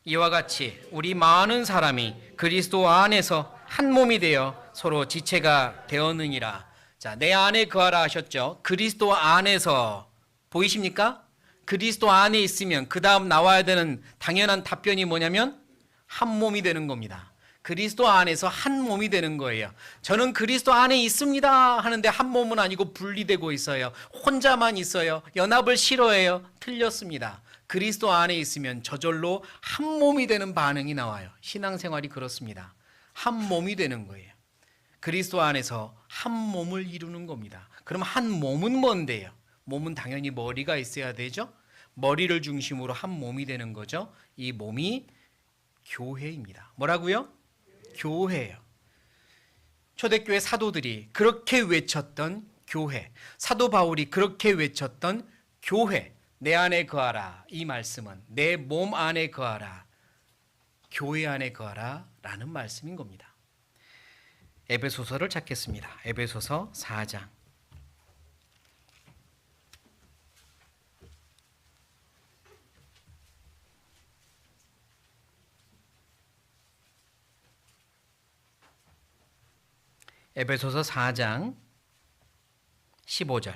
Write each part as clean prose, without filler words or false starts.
이와 같이 우리 많은 사람이 그리스도 안에서 한 몸이 되어 서로 지체가 되었느니라. 자, 내 안에 거하라 하셨죠. 그리스도 안에서 보이십니까? 그리스도 안에 있으면 그 다음 나와야 되는 당연한 답변이 뭐냐면 한 몸이 되는 겁니다. 그리스도 안에서 한 몸이 되는 거예요. 저는 그리스도 안에 있습니다 하는데 한 몸은 아니고 분리되고 있어요. 혼자만 있어요. 연합을 싫어해요. 틀렸습니다. 그리스도 안에 있으면 저절로 한 몸이 되는 반응이 나와요. 신앙생활이 그렇습니다. 한 몸이 되는 거예요. 그리스도 안에서 한 몸을 이루는 겁니다. 그럼 한 몸은 뭔데요? 몸은 당연히 머리가 있어야 되죠. 머리를 중심으로 한 몸이 되는 거죠. 이 몸이 교회입니다. 뭐라고요? 교회예요. 초대교회 사도들이 그렇게 외쳤던 교회, 사도 바울이 그렇게 외쳤던 교회, 내 안에 거하라. 이 말씀은 내 몸 안에 거하라, 교회 안에 거하라 라는 말씀인 겁니다. 에베소서를 찾겠습니다. 에베소서 4장. 에베소서 4장 15절.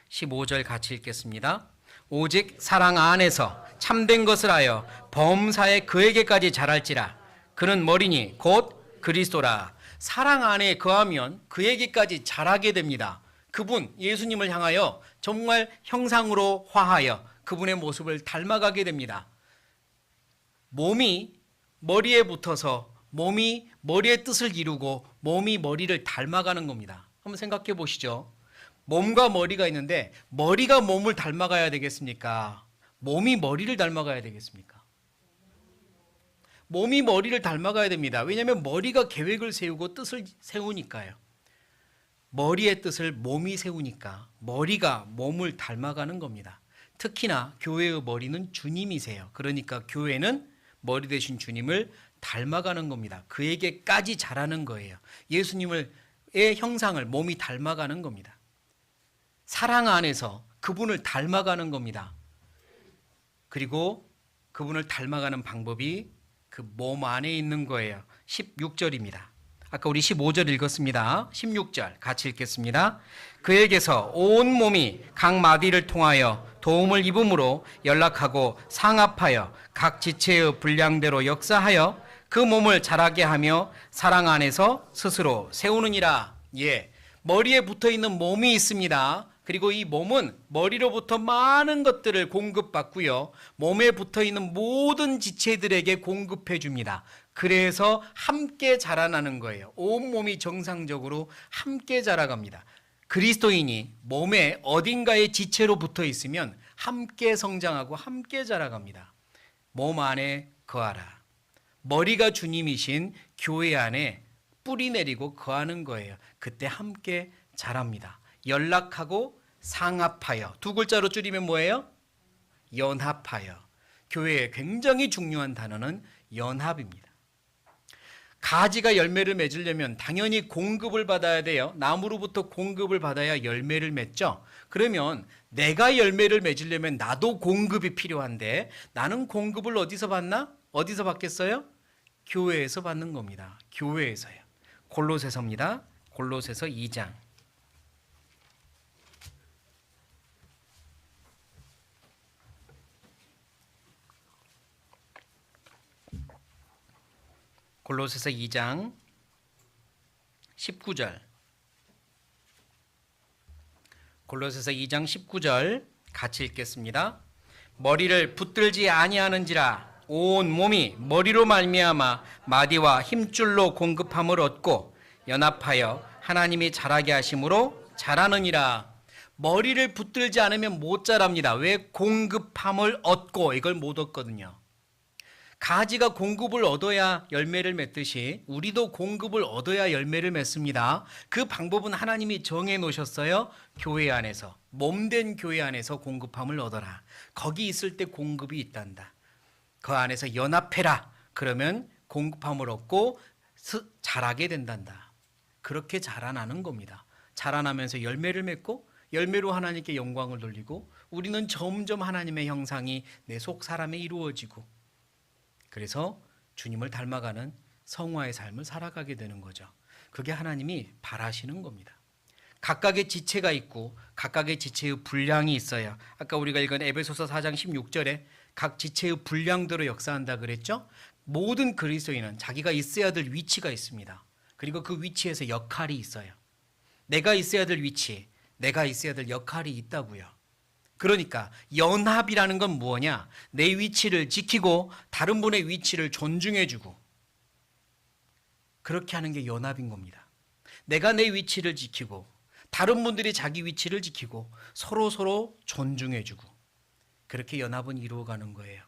15절 같이 읽겠습니다. 오직 사랑 안에서 참된 것을 하여 범사에 그에게까지 자랄지라. 그는 머리니 곧 그리스도라. 사랑 안에 거하면 그에게까지 자라게 됩니다. 그분 예수님을 향하여 정말 형상으로 화하여 그분의 모습을 닮아가게 됩니다. 몸이 머리에 붙어서 몸이 머리의 뜻을 이루고 몸이 머리를 닮아가는 겁니다. 한번 생각해 보시죠. 몸과 머리가 있는데 머리가 몸을 닮아가야 되겠습니까? 몸이 머리를 닮아가야 되겠습니까? 몸이 머리를 닮아가야 됩니다. 왜냐하면 머리가 계획을 세우고 뜻을 세우니까요. 머리의 뜻을 몸이 세우니까 머리가 몸을 닮아가는 겁니다. 특히나 교회의 머리는 주님이세요. 그러니까 교회는 머리 되신 주님을 닮아가는 겁니다. 그에게까지 자라는 거예요. 예수님의 형상을 몸이 닮아가는 겁니다. 사랑 안에서 그분을 닮아가는 겁니다. 그리고 그분을 닮아가는 방법이 그 몸 안에 있는 거예요. 16절입니다. 아까 우리 15절 읽었습니다. 16절 같이 읽겠습니다. 그에게서 온 몸이 각 마디를 통하여 도움을 입음으로 연락하고 상합하여 각 지체의 분량대로 역사하여 그 몸을 자라게 하며 사랑 안에서 스스로 세우느니라. 예, 머리에 붙어있는 몸이 있습니다. 그리고 이 몸은 머리로부터 많은 것들을 공급받고요. 몸에 붙어있는 모든 지체들에게 공급해 줍니다. 그래서 함께 자라나는 거예요. 온 몸이 정상적으로 함께 자라갑니다. 그리스도인이 몸에 어딘가에 지체로 붙어 있으면 함께 성장하고 함께 자라갑니다. 몸 안에 거하라. 머리가 주님이신 교회 안에 뿌리 내리고 거하는 거예요. 그때 함께 자랍니다. 연락하고 상합하여. 두 글자로 줄이면 뭐예요? 연합하여. 교회에 굉장히 중요한 단어는 연합입니다. 가지가 열매를 맺으려면 당연히 공급을 받아야 돼요. 나무로부터 공급을 받아야 열매를 맺죠. 그러면 내가 열매를 맺으려면 나도 공급이 필요한데 나는 공급을 어디서 받나? 어디서 받겠어요? 교회에서 받는 겁니다. 교회에서요. 골로새서입니다. 골로새서 2장. 골로새서 2장 19절. 골로새서 2장 19절 같이 읽겠습니다. 머리를 붙들지 아니하는지라 온 몸이 머리로 말미암아 마디와 힘줄로 공급함을 얻고 연합하여 하나님이 자라게 하심으로 자라느니라. 머리를 붙들지 않으면 못 자랍니다. 왜? 공급함을 얻고. 이걸 못 얻거든요. 가지가 공급을 얻어야 열매를 맺듯이 우리도 공급을 얻어야 열매를 맺습니다. 그 방법은 하나님이 정해 놓으셨어요. 교회 안에서, 몸된 교회 안에서 공급함을 얻어라. 거기 있을 때 공급이 있단다. 그 안에서 연합해라. 그러면 공급함을 얻고 자라게 된단다. 그렇게 자라나는 겁니다. 자라나면서 열매를 맺고 열매로 하나님께 영광을 돌리고 우리는 점점 하나님의 형상이 내 속 사람에 이루어지고 그래서 주님을 닮아가는 성화의 삶을 살아가게 되는 거죠. 그게 하나님이 바라시는 겁니다. 각각의 지체가 있고 각각의 지체의 분량이 있어요. 아까 우리가 읽은 에베소서 4장 16절에 각 지체의 분량대로 역사한다 그랬죠. 모든 그리스도인은 자기가 있어야 될 위치가 있습니다. 그리고 그 위치에서 역할이 있어요. 내가 있어야 될 위치, 내가 있어야 될 역할이 있다고요. 그러니까 연합이라는 건 뭐냐? 내 위치를 지키고 다른 분의 위치를 존중해주고 그렇게 하는 게 연합인 겁니다. 내가 내 위치를 지키고 다른 분들이 자기 위치를 지키고 서로 존중해주고 그렇게 연합은 이루어가는 거예요.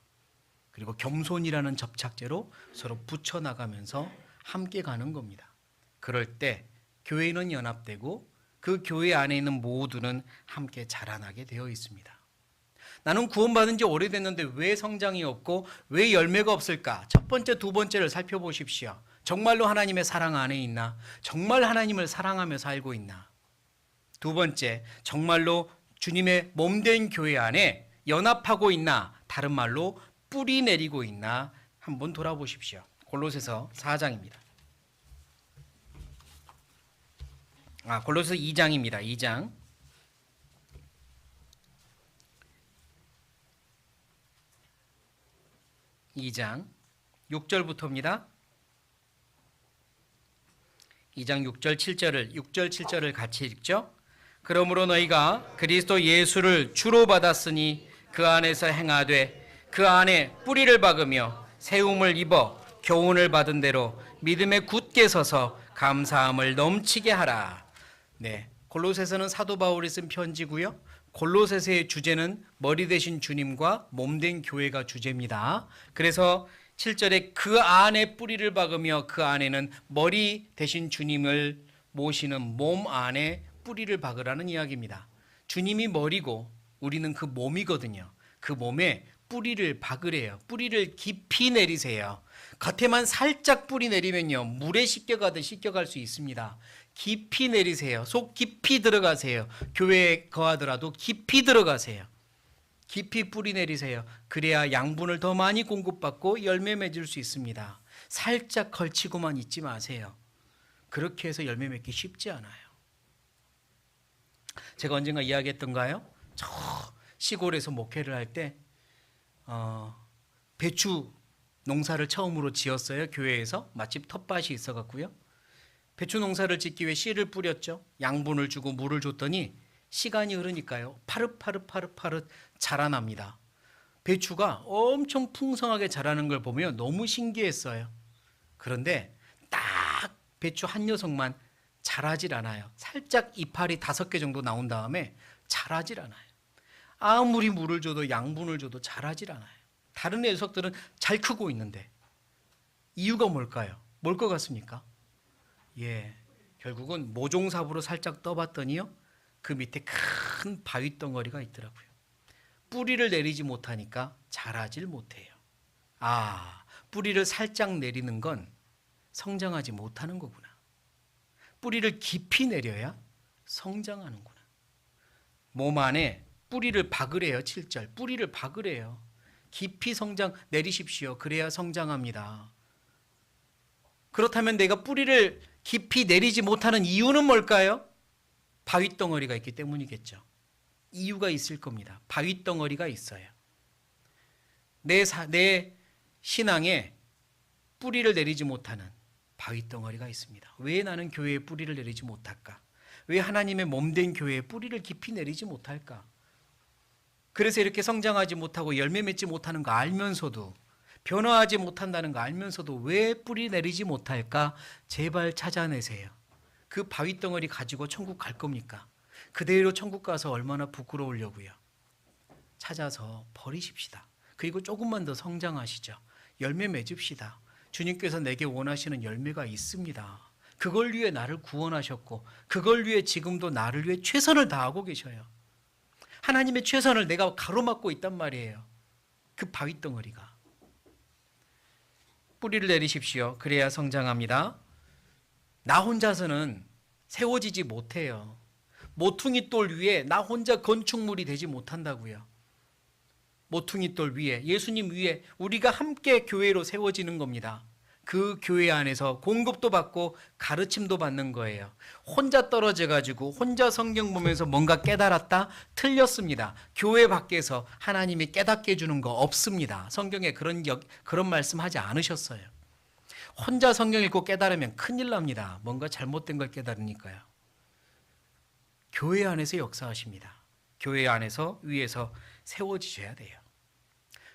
그리고 겸손이라는 접착제로 서로 붙여나가면서 함께 가는 겁니다. 그럴 때 교회는 연합되고 그 교회 안에 있는 모두는 함께 자라나게 되어 있습니다. 나는 구원받은 지 오래됐는데 왜 성장이 없고 왜 열매가 없을까? 첫 번째, 두 번째를 살펴보십시오. 정말로 하나님의 사랑 안에 있나? 정말 하나님을 사랑하며 살고 있나? 두 번째, 정말로 주님의 몸된 교회 안에 연합하고 있나? 다른 말로 뿌리 내리고 있나? 한번 돌아보십시오. 골로새서 4장입니다. 골로새서 2장입니다. 2장. 2장 6절부터입니다. 2장 6절 7절을 같이 읽죠. 그러므로 너희가 그리스도 예수를 주로 받았으니 그 안에서 행하되 그 안에 뿌리를 박으며 세움을 입어 교훈을 받은 대로 믿음에 굳게 서서 감사함을 넘치게 하라. 네, 골로새서는 사도 바울이 쓴 편지고요. 골로새서의 주제는 머리 되신 주님과 몸된 교회가 주제입니다. 그래서 7절에 그 안에 뿌리를 박으며 그 안에는 머리 되신 주님을 모시는 몸 안에 뿌리를 박으라는 이야기입니다. 주님이 머리고 우리는 그 몸이거든요. 그 몸에 뿌리를 박으래요. 뿌리를 깊이 내리세요. 겉에만 살짝 뿌리 내리면요, 물에 씻겨가듯 씻겨갈 수 있습니다. 깊이 내리세요. 속 깊이 들어가세요. 교회에 거하더라도 깊이 들어가세요. 깊이 뿌리 내리세요. 그래야 양분을 더 많이 공급받고 열매 맺을 수 있습니다. 살짝 걸치고만 있지 마세요. 그렇게 해서 열매 맺기 쉽지 않아요. 제가 언젠가 이야기했던가요? 저 시골에서 목회를 할 때 배추 농사를 처음으로 지었어요. 교회에서 마침 텃밭이 있어갖고요. 배추 농사를 짓기 위해 씨를 뿌렸죠. 양분을 주고 물을 줬더니 시간이 흐르니까요, 파릇파릇 자라납니다. 배추가 엄청 풍성하게 자라는 걸 보면 너무 신기했어요. 그런데 딱 배추 한 녀석만 자라질 않아요. 살짝 이파리 5개 정도 나온 다음에 자라질 않아요. 아무리 물을 줘도 양분을 줘도 자라질 않아요. 다른 녀석들은 잘 크고 있는데 이유가 뭘까요? 뭘 것 같습니까? 결국은 모종삽으로 살짝 떠봤더니요, 그 밑에 큰 바위 덩어리가 있더라고요. 뿌리를 내리지 못하니까 자라질 못해요. 뿌리를 살짝 내리는 건 성장하지 못하는 거구나. 뿌리를 깊이 내려야 성장하는구나. 몸 안에 뿌리를 박으래요. 7절. 뿌리를 박으래요. 깊이 성장 내리십시오. 그래야 성장합니다. 그렇다면 내가 뿌리를 깊이 내리지 못하는 이유는 뭘까요? 바위덩어리가 있기 때문이겠죠. 이유가 있을 겁니다. 바위덩어리가 있어요. 내 신앙에 뿌리를 내리지 못하는 바위덩어리가 있습니다. 왜 나는 교회에 뿌리를 내리지 못할까? 왜 하나님의 몸된 교회에 뿌리를 깊이 내리지 못할까? 그래서 이렇게 성장하지 못하고 열매 맺지 못하는 거 알면서도, 변화하지 못한다는 거 알면서도 왜 뿌리 내리지 못할까? 제발 찾아내세요. 그 바위덩어리 가지고 천국 갈 겁니까? 그대로 천국 가서 얼마나 부끄러우려고요. 찾아서 버리십시다. 그리고 조금만 더 성장하시죠. 열매 맺읍시다. 주님께서 내게 원하시는 열매가 있습니다. 그걸 위해 나를 구원하셨고 그걸 위해 지금도 나를 위해 최선을 다하고 계셔요. 하나님의 최선을 내가 가로막고 있단 말이에요. 그 바위덩어리가. 뿌리를 내리십시오. 그래야 성장합니다. 나 혼자서는 세워지지 못해요. 모퉁이 돌 위에 나 혼자 건축물이 되지 못한다고요. 모퉁이 돌 위에, 예수님 위에 우리가 함께 교회로 세워지는 겁니다. 그 교회 안에서 공급도 받고 가르침도 받는 거예요. 혼자 떨어져 가지고 혼자 성경 보면서 뭔가 깨달았다? 틀렸습니다. 교회 밖에서 하나님이 깨닫게 해주는 거 없습니다. 성경에 그런 말씀하지 않으셨어요. 혼자 성경 읽고 깨달으면 큰일 납니다. 뭔가 잘못된 걸 깨달으니까요. 교회 안에서 역사하십니다. 교회 안에서 위에서 세워지셔야 돼요.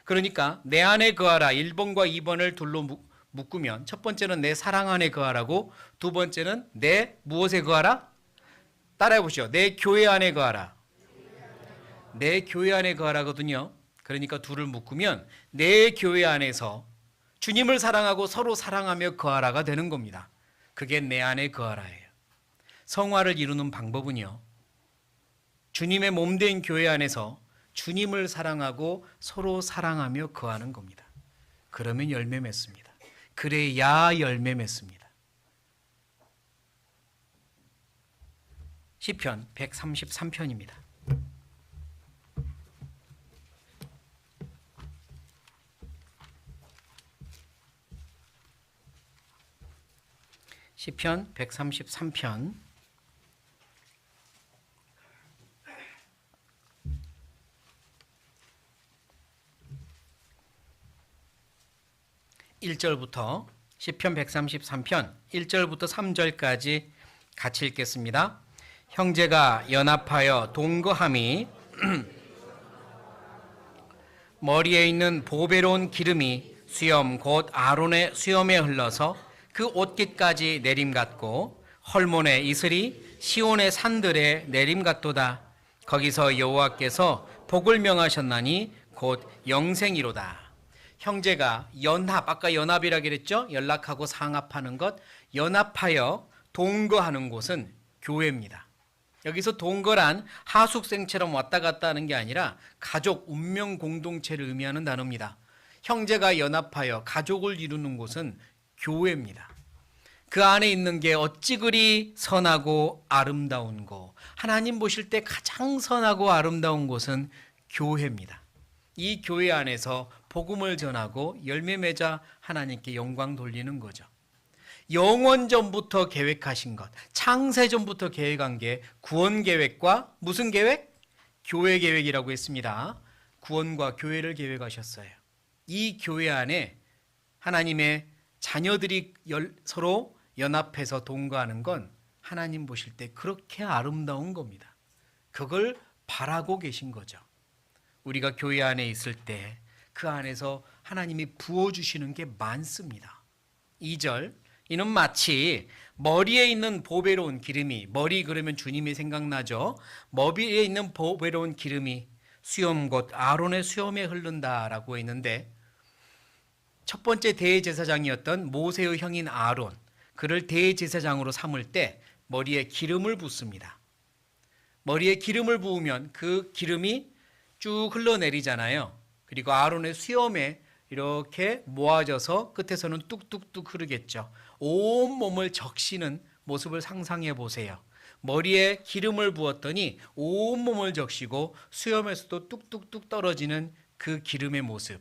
그러니까 내 안에 거하라 1번과 2번을 둘로 묶으면 첫 번째는 내 사랑 안에 거하라고, 두 번째는 내 무엇에 거하라? 따라해 보시죠. 내 교회 안에 거하라. 내 교회 안에 거하라거든요. 그러니까 둘을 묶으면 내 교회 안에서 주님을 사랑하고 서로 사랑하며 거하라가 되는 겁니다. 그게 내 안에 거하라예요. 성화를 이루는 방법은요, 주님의 몸된 교회 안에서 주님을 사랑하고 서로 사랑하며 거하는 겁니다. 그러면 열매 맺습니다. 그래야 열매 맺습니다. 시편 133편입니다. 시편 133편 1절부터 시편 133편 1절부터 3절까지 같이 읽겠습니다. 형제가 연합하여 동거함이 머리에 있는 보배로운 기름이 수염 곧 아론의 수염에 흘러서 그 옷깃까지 내림 같고 헐몬의 이슬이 시온의 산들에 내림 같도다. 거기서 여호와께서 복을 명하셨나니 곧 영생이로다. 형제가 연합, 아까 연합이라 그랬죠? 연락하고 상합하는 것, 연합하여 동거하는 곳은 교회입니다. 여기서 동거란 하숙생처럼 왔다 갔다 하는 게 아니라 가족, 운명 공동체를 의미하는 단어입니다. 형제가 연합하여 가족을 이루는 곳은 교회입니다. 그 안에 있는 게 어찌 그리 선하고 아름다운 곳, 하나님 보실 때 가장 선하고 아름다운 곳은 교회입니다. 이 교회 안에서 복음을 전하고 열매 맺어 하나님께 영광 돌리는 거죠. 영원전부터 계획하신 것, 창세전부터 계획한 게 구원 계획과 무슨 계획? 교회 계획이라고 했습니다. 구원과 교회를 계획하셨어요. 이 교회 안에 하나님의 자녀들이 서로 연합해서 동거하는 건 하나님 보실 때 그렇게 아름다운 겁니다. 그걸 바라고 계신 거죠. 우리가 교회 안에 있을 때 그 안에서 하나님이 부어주시는 게 많습니다. 2절, 이는 마치 머리에 있는 보배로운 기름이, 머리 그러면 주님이 생각나죠. 머리에 있는 보배로운 기름이 수염 곧 아론의 수염에 흐른다라고 했는데, 첫 번째 대제사장이었던 모세의 형인 아론, 그를 대제사장으로 삼을 때 머리에 기름을 붓습니다. 머리에 기름을 부으면 그 기름이 쭉 흘러내리잖아요. 그리고 아론의 수염에 이렇게 모아져서 끝에서는 뚝뚝뚝 흐르겠죠. 온 몸을 적시는 모습을 상상해 보세요. 머리에 기름을 부었더니 온 몸을 적시고 수염에서도 뚝뚝뚝 떨어지는 그 기름의 모습,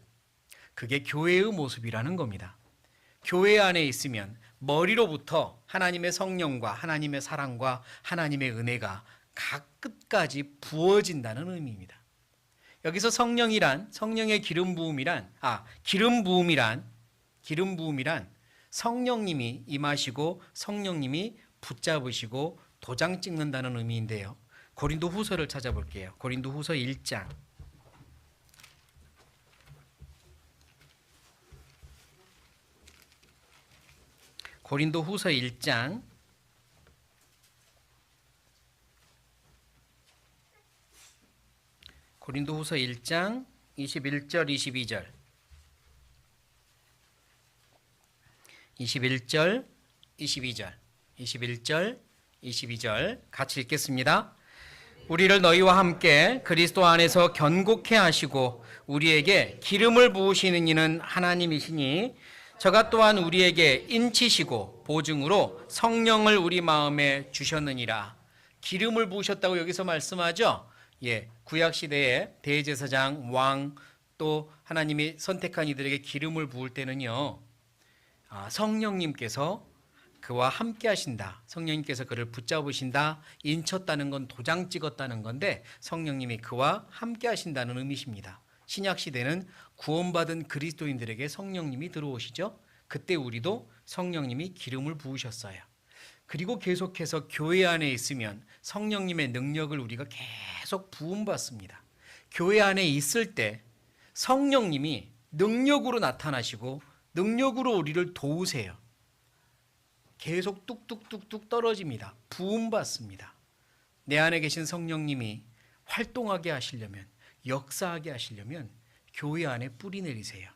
그게 교회의 모습이라는 겁니다. 교회 안에 있으면 머리로부터 하나님의 성령과 하나님의 사랑과 하나님의 은혜가 각 끝까지 부어진다는 의미입니다. 여기서 성령이란, 성령의 기름 부음이란 성령님이 임하시고 성령님이 붙잡으시고 도장 찍는다는 의미인데요. 고린도 후서를 찾아볼게요. 고린도 후서 1장. 고린도 후서 1장 21절 22절 22절 같이 읽겠습니다. 우리를 너희와 함께 그리스도 안에서 견고케 하시고 우리에게 기름을 부으시는 이는 하나님이시니 저가 또한 우리에게 인치시고 보증으로 성령을 우리 마음에 주셨느니라. 기름을 부으셨다고 여기서 말씀하죠. 예, 구약 시대에 대제사장, 왕, 또 하나님이 선택한 이들에게 기름을 부을 때는요, 성령님께서 그와 함께 하신다. 성령님께서 그를 붙잡으신다. 인쳤다는 건 도장 찍었다는 건데 성령님이 그와 함께 하신다는 의미십니다. 신약 시대는 구원받은 그리스도인들에게 성령님이 들어오시죠. 그때 우리도 성령님이 기름을 부으셨어요. 그리고 계속해서 교회 안에 있으면 성령님의 능력을 우리가 계속 부음받습니다. 교회 안에 있을 때 성령님이 능력으로 나타나시고 능력으로 우리를 도우세요. 계속 뚝뚝뚝뚝 떨어집니다. 부음받습니다. 내 안에 계신 성령님이 활동하게 하시려면, 역사하게 하시려면 교회 안에 뿌리 내리세요.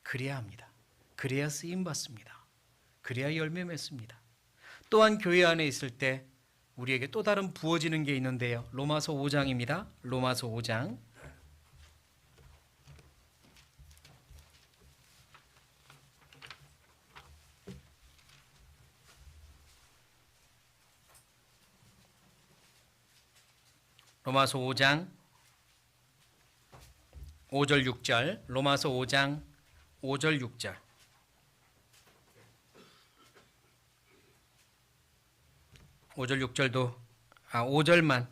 그래야 합니다. 그래야 쓰임받습니다. 그래야 열매 맺습니다. 또한 교회 안에 있을 때 우리에게 또 다른 부어지는 게 있는데요. 로마서 5장입니다. 로마서 5장. 로마서 5장 5절 6절. 로마서 5장 5절 6절. 5절 6절도 5절만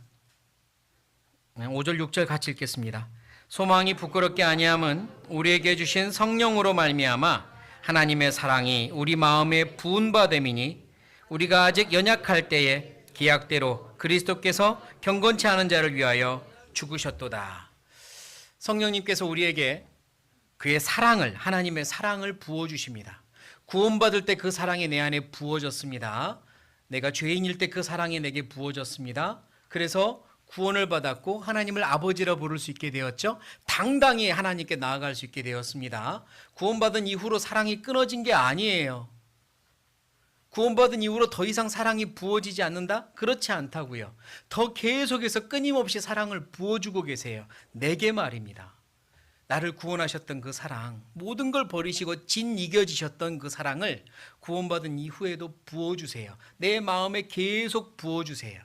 5절 6절 같이 읽겠습니다. 소망이 부끄럽게 아니함은 우리에게 주신 성령으로 말미암아 하나님의 사랑이 우리 마음에 부은 바 됨이니 우리가 아직 연약할 때에 기약대로 그리스도께서 경건치 않은 자를 위하여 죽으셨도다. 성령님께서 우리에게 그의 사랑을, 하나님의 사랑을 부어주십니다. 구원받을 때 그 사랑이 내 안에 부어졌습니다. 내가 죄인일 때 그 사랑이 내게 부어졌습니다. 그래서 구원을 받았고 하나님을 아버지라 부를 수 있게 되었죠. 당당히 하나님께 나아갈 수 있게 되었습니다. 구원받은 이후로 사랑이 끊어진 게 아니에요. 구원받은 이후로 더 이상 사랑이 부어지지 않는다? 그렇지 않다고요. 더 계속해서 끊임없이 사랑을 부어주고 계세요. 내게 말입니다. 나를 구원하셨던 그 사랑, 모든 걸 버리시고 진 이겨지셨던 그 사랑을 구원받은 이후에도 부어주세요. 내 마음에 계속 부어주세요.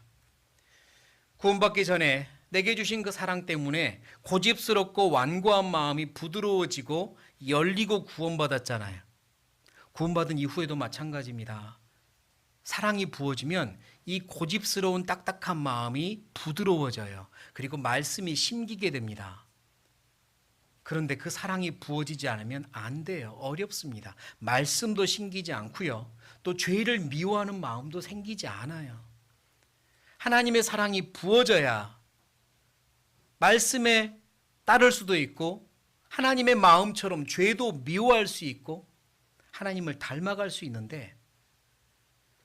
구원받기 전에 내게 주신 그 사랑 때문에 고집스럽고 완고한 마음이 부드러워지고 열리고 구원받았잖아요. 구원받은 이후에도 마찬가지입니다. 사랑이 부어지면 이 고집스러운 딱딱한 마음이 부드러워져요. 그리고 말씀이 심기게 됩니다. 그런데 그 사랑이 부어지지 않으면 안 돼요. 어렵습니다. 말씀도 심기지 않고요. 또 죄를 미워하는 마음도 생기지 않아요. 하나님의 사랑이 부어져야 말씀에 따를 수도 있고 하나님의 마음처럼 죄도 미워할 수 있고 하나님을 닮아갈 수 있는데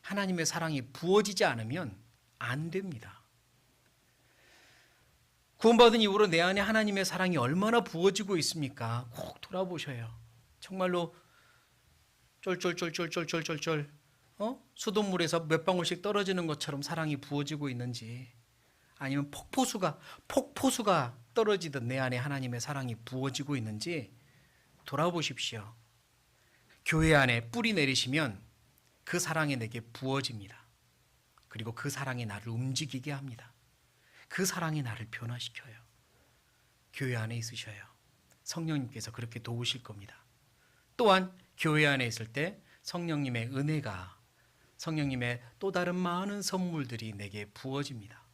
하나님의 사랑이 부어지지 않으면 안 됩니다. 구원받은 이후로 내 안에 하나님의 사랑이 얼마나 부어지고 있습니까? 꼭 돌아보셔요. 정말로 쫄쫄쫄쫄쫄쫄쫄쫄 수돗물에서 몇 방울씩 떨어지는 것처럼 사랑이 부어지고 있는지, 아니면 폭포수가 떨어지듯 내 안에 하나님의 사랑이 부어지고 있는지 돌아보십시오. 교회 안에 뿌리 내리시면 그 사랑이 내게 부어집니다. 그리고 그 사랑이 나를 움직이게 합니다. 그 사랑이 나를 변화시켜요. 교회 안에 있으셔요. 성령님께서 그렇게 도우실 겁니다. 또한 교회 안에 있을 때 성령님의 은혜가, 성령님의 또 다른 많은 선물들이 내게 부어집니다.